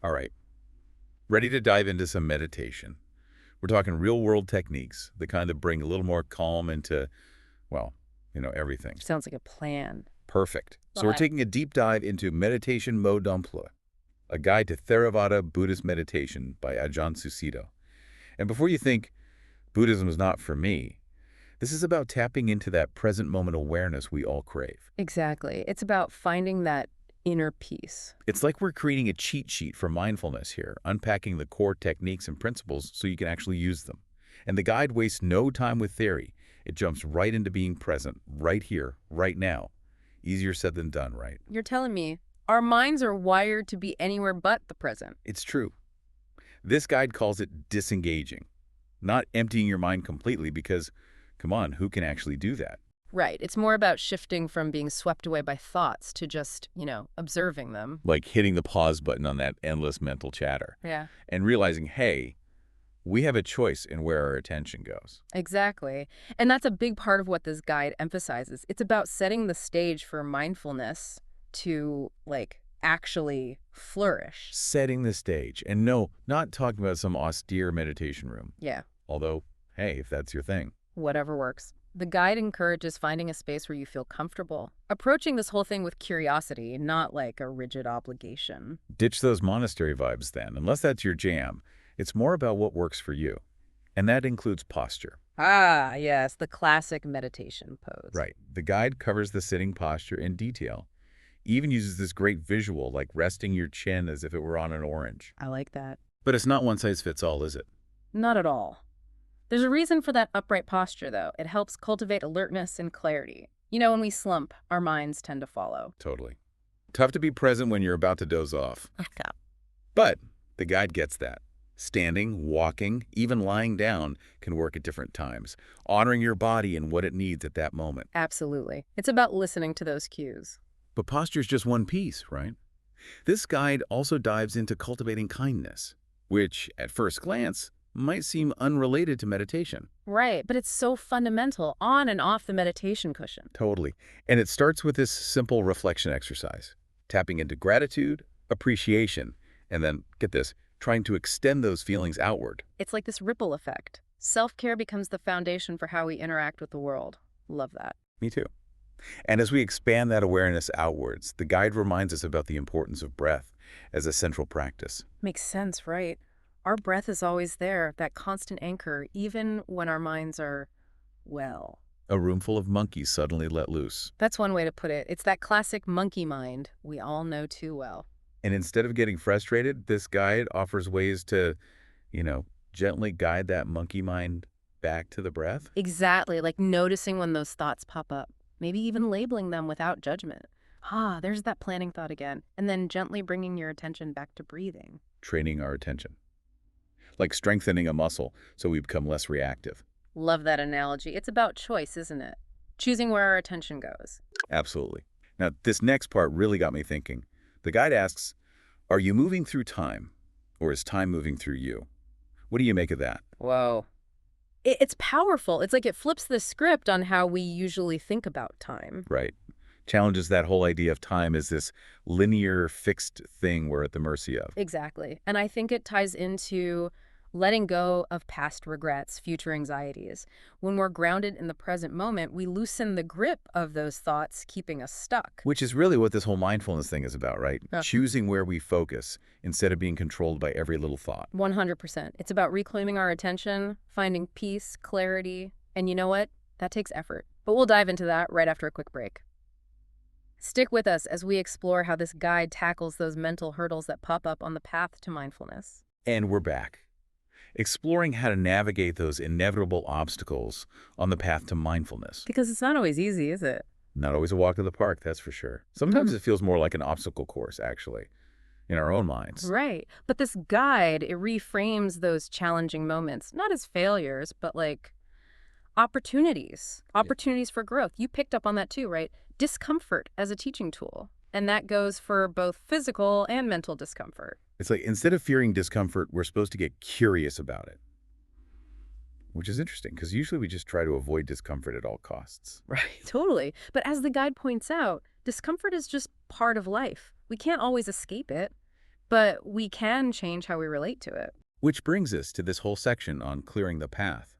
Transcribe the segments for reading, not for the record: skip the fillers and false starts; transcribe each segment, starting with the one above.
All right, ready to dive into some meditation. We're talking real-world techniques, the kind that bring a little more calm into, well, everything. Sounds like a plan. Perfect. So we're But taking a deep dive into Meditation Mo Dumpla, a guide to Theravada Buddhist meditation by Ajahn Sumedho. And before you think, Buddhism is not for me, this is about tapping into that present moment awareness we all crave. exactly. It's about finding that inner peace. It's like we're creating a cheat sheet for mindfulness here, unpacking the core techniques and principles so you can actually use them. And the guide wastes no time with theory. It jumps right into being present, right here, right now. Easier said than done, right? You're telling me our minds are wired to be anywhere but the present. It's true. This guide calls it disengaging, not emptying your mind completely because, come on, who can actually do that? Right. It's more about shifting from being swept away by thoughts to just, observing them. Like hitting the pause button on that endless mental chatter Yeah. and realizing, hey, we have a choice in where our attention goes. Exactly. And that's a big part of what this guide emphasizes. It's about setting the stage for mindfulness to, actually flourish. Setting the stage. And no, not talking about some austere meditation room. Yeah. Although, hey, if that's your thing. Whatever works. The guide encourages finding a space where you feel comfortable, approaching this whole thing with curiosity, not like a rigid obligation. Ditch those monastery vibes then, unless that's your jam. It's more about what works for you. And that includes posture. Ah, yes, the classic meditation pose. Right. The guide covers the sitting posture in detail. Even uses this great visual, like resting your chin as if it were on an orange. I like that. But it's not one size fits all, is it? Not at all. There's a reason for that upright posture, though. It helps cultivate alertness and clarity. When we slump, our minds tend to follow. Totally. Tough to be present when you're about to doze off. But the guide gets that. Standing, walking, even lying down can work at different times, honoring your body and what it needs at that moment. Absolutely. It's about listening to those cues. But posture's just one piece, right? This guide also dives into cultivating kindness, which, at first glance, might seem unrelated to meditation. Right, but it's so fundamental on and off the meditation cushion. Totally. And it starts with this simple reflection exercise, tapping into gratitude, appreciation, and then, get this, trying to extend those feelings outward. It's like this ripple effect. Self-care becomes the foundation for how we interact with the world. Love that. Me too. And as we expand that awareness outwards, the guide reminds us about the importance of breath as a central practice. Makes sense, right? Our breath is always there, that constant anchor, even when our minds are, well. A room full of monkeys suddenly let loose. That's one way to put it. It's that classic monkey mind we all know too well. And instead of getting frustrated, this guide offers ways to, gently guide that monkey mind back to the breath. Exactly, like noticing when those thoughts pop up. Maybe even labeling them without judgment. Ah, there's that planning thought again. And then gently bringing your attention back to breathing. Training our attention. Like strengthening a muscle so we become less reactive. Love that analogy. It's about choice, isn't it? Choosing where our attention goes. Absolutely. Now, this next part really got me thinking. The guide asks, are you moving through time, or is time moving through you? What do you make of that? Whoa. It's powerful. It's like it flips the script on how we usually think about time. Right. Challenges that whole idea of time as this linear, fixed thing we're at the mercy of. Exactly. And I think it ties into letting go of past regrets, future anxieties. When we're grounded in the present moment, we loosen the grip of those thoughts keeping us stuck. Which is really what this whole mindfulness thing is about, right? Yeah. Choosing where we focus instead of being controlled by every little thought. 100%. It's about reclaiming our attention, finding peace, clarity, and you know what? That takes effort. But we'll dive into that right after a quick break. Stick with us as we explore how this guide tackles those mental hurdles that pop up on the path to mindfulness. And we're back. Exploring how to navigate those inevitable obstacles on the path to mindfulness. Because it's not always easy, is it? Not always a walk to the park, that's for sure. Sometimes it feels more like an obstacle course, actually, in our own minds. Right. But this guide, it reframes those challenging moments, not as failures, but like opportunities for growth. You picked up on that too, right? Discomfort as a teaching tool. And that goes for both physical and mental discomfort. It's like instead of fearing discomfort, we're supposed to get curious about it. Which is interesting, because usually we just try to avoid discomfort at all costs. Right. Totally. But as the guide points out, discomfort is just part of life. We can't always escape it. but we can change how we relate to it. Which brings us to this whole section on clearing the path.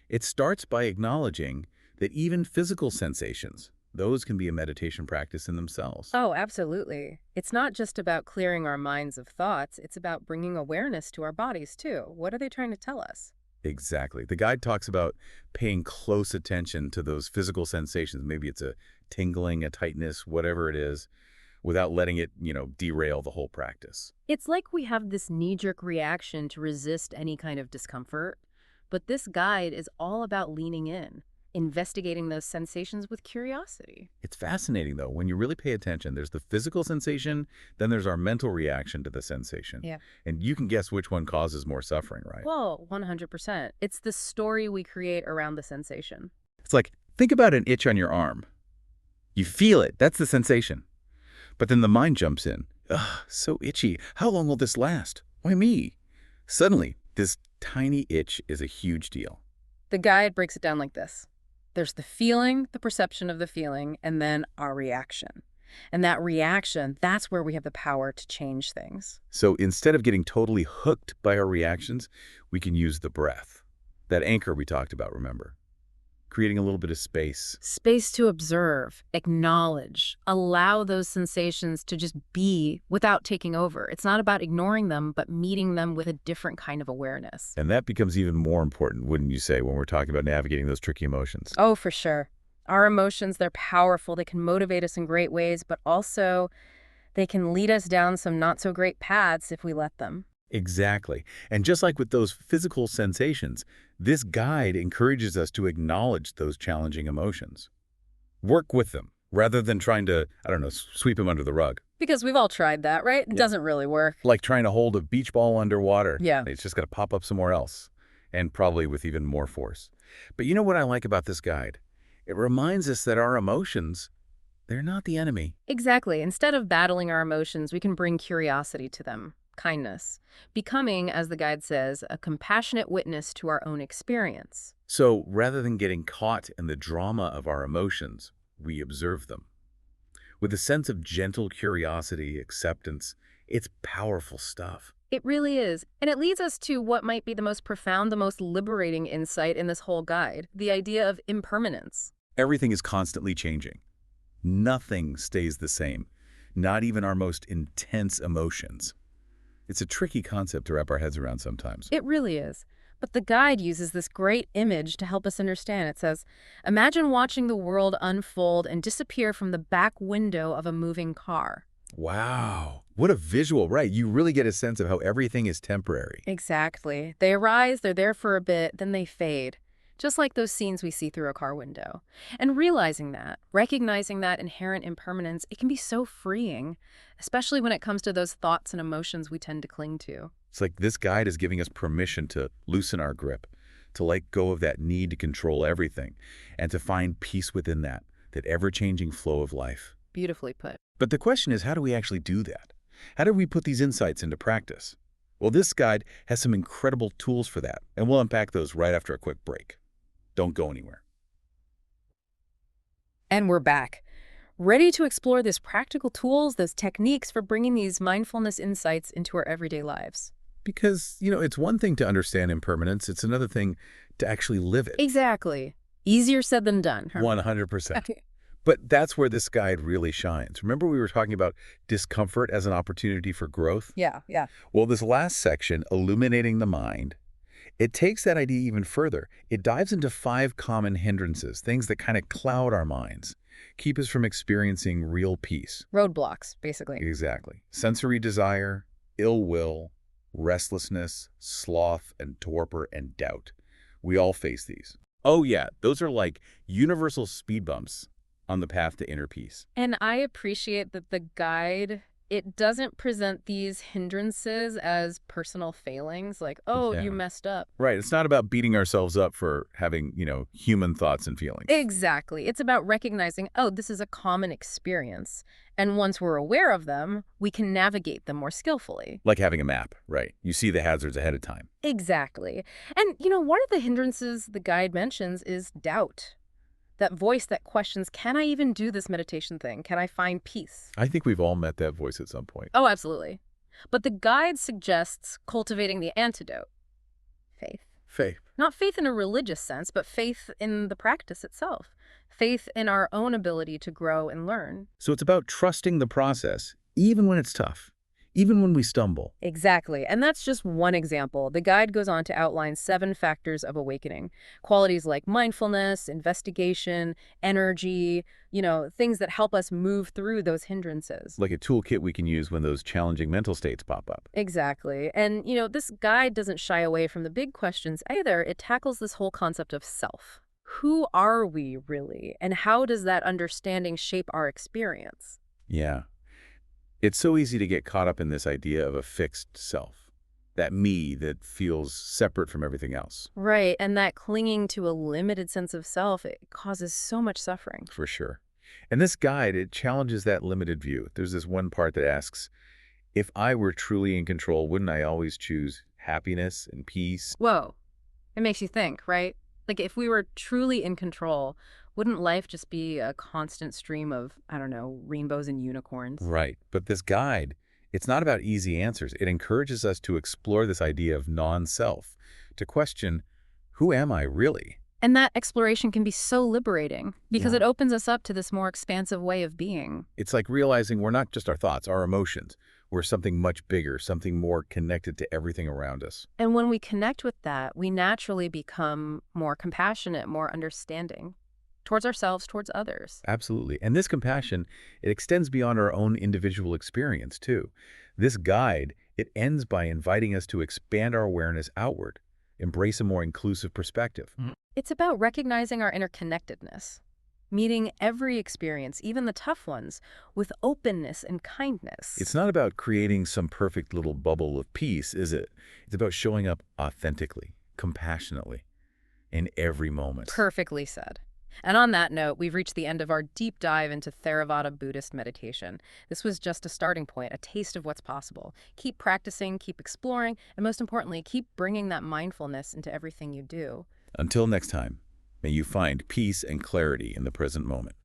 It starts by acknowledging that even physical sensations, those can be a meditation practice in themselves. Oh, absolutely. It's not just about clearing our minds of thoughts, it's about bringing awareness to our bodies, too. What are they trying to tell us? Exactly. The guide talks about paying close attention to those physical sensations. Maybe it's a tingling, a tightness, whatever it is, without letting it, derail the whole practice. It's like we have this knee-jerk reaction to resist any kind of discomfort, but this guide is all about leaning in, investigating those sensations with curiosity. It's fascinating, though. When you really pay attention, there's the physical sensation, then there's our mental reaction to the sensation. Yeah. And you can guess which one causes more suffering, right? Well, 100%. It's the story we create around the sensation. It's like, think about an itch on your arm. You feel it. That's the sensation. But then the mind jumps in. Ugh, so itchy. How long will this last? Why me? Suddenly, this tiny itch is a huge deal. The guide breaks it down like this. There's the feeling, the perception of the feeling, and then our reaction. And that reaction, that's where we have the power to change things. So instead of getting totally hooked by our reactions, we can use the breath. That anchor we talked about, remember? Creating a little bit of space. Space to observe, acknowledge, allow those sensations to just be without taking over. It's not about ignoring them, but meeting them with a different kind of awareness. And that becomes even more important, wouldn't you say, when we're talking about navigating those tricky emotions? Oh, for sure. Our emotions, they're powerful. They can motivate us in great ways, but also they can lead us down some not so great paths if we let them. Exactly. And just like with those physical sensations, this guide encourages us to acknowledge those challenging emotions. Work with them, rather than trying to, sweep them under the rug. Because we've all tried that, right? It doesn't really work. Like trying to hold a beach ball underwater. Yeah. It's just going to pop up somewhere else, and probably with even more force. But you know what I like about this guide? It reminds us that our emotions, they're not the enemy. Exactly. Instead of battling our emotions, we can bring curiosity to them. Kindness, becoming, as the guide says, a compassionate witness to our own experience. So rather than getting caught in the drama of our emotions, we observe them. With a sense of gentle curiosity, acceptance, it's powerful stuff. It really is. And it leads us to what might be the most profound, the most liberating insight in this whole guide, the idea of impermanence. Everything is constantly changing. Nothing stays the same, not even our most intense emotions. It's a tricky concept to wrap our heads around sometimes. It really is. But the guide uses this great image to help us understand. It says, imagine watching the world unfold and disappear from the back window of a moving car. Wow. What a visual, right? You really get a sense of how everything is temporary. Exactly. They arise, they're there for a bit, then they fade. Just like those scenes we see through a car window. And realizing that, recognizing that inherent impermanence, it can be so freeing, especially when it comes to those thoughts and emotions we tend to cling to. It's like this guide is giving us permission to loosen our grip, to let go of that need to control everything, and to find peace within that ever-changing flow of life. Beautifully put. But the question is, how do we actually do that? How do we put these insights into practice? Well, this guide has some incredible tools for that, and we'll unpack those right after a quick break. Don't go anywhere. And we're back. Ready to explore those practical tools, those techniques for bringing these mindfulness insights into our everyday lives. Because, it's one thing to understand impermanence. It's another thing to actually live it. Exactly. Easier said than done. 100%. But that's where this guide really shines. Remember we were talking about discomfort as an opportunity for growth? Yeah. Well, this last section, Illuminating the Mind, it takes that idea even further. It dives into 5 common hindrances, things that kind of cloud our minds, keep us from experiencing real peace. Roadblocks, basically. Exactly. Sensory desire, ill will, restlessness, sloth, and torpor, and doubt. We all face these. Oh yeah, those are like universal speed bumps on the path to inner peace. And I appreciate that the guide, it doesn't present these hindrances as personal failings, like, oh, Yeah. you messed up. Right. It's not about beating ourselves up for having, human thoughts and feelings. Exactly. It's about recognizing, oh, this is a common experience. And once we're aware of them, we can navigate them more skillfully. Like having a map, right? You see the hazards ahead of time. Exactly. And, one of the hindrances the guide mentions is doubt. That voice that questions, can I even do this meditation thing? Can I find peace? I think we've all met that voice at some point. Oh, absolutely. But the guide suggests cultivating the antidote, faith. Faith. Not faith in a religious sense, but faith in the practice itself. Faith in our own ability to grow and learn. So it's about trusting the process, even when it's tough, even when we stumble. Exactly. And that's just one example. The guide goes on to outline 7 factors of awakening. Qualities like mindfulness, investigation, energy, things that help us move through those hindrances. Like a toolkit we can use when those challenging mental states pop up. Exactly. And, this guide doesn't shy away from the big questions either. It tackles this whole concept of self. Who are we really? And how does that understanding shape our experience? Yeah. It's so easy to get caught up in this idea of a fixed self, that me that feels separate from everything else. Right. And that clinging to a limited sense of self, it causes so much suffering. For sure. And this guide, it challenges that limited view. There's this one part that asks, if I were truly in control, wouldn't I always choose happiness and peace? Whoa. It makes you think, right? Like, if we were truly in control, wouldn't life just be a constant stream of, I don't know, rainbows and unicorns? Right. But this guide, it's not about easy answers. It encourages us to explore this idea of non-self, to question, who am I really? And that exploration can be so liberating because Yeah. it opens us up to this more expansive way of being. It's like realizing we're not just our thoughts, our emotions. We're something much bigger, something more connected to everything around us. And when we connect with that, we naturally become more compassionate, more understanding towards ourselves, towards others. Absolutely. And this compassion, it extends beyond our own individual experience, too. This guide, it ends by inviting us to expand our awareness outward, embrace a more inclusive perspective. It's about recognizing our interconnectedness, meeting every experience, even the tough ones, with openness and kindness. It's not about creating some perfect little bubble of peace, is it? It's about showing up authentically, compassionately, in every moment. Perfectly said. And on that note, we've reached the end of our deep dive into Theravada Buddhist meditation. This was just a starting point, a taste of what's possible. Keep practicing, keep exploring, and most importantly, keep bringing that mindfulness into everything you do. Until next time, may you find peace and clarity in the present moment.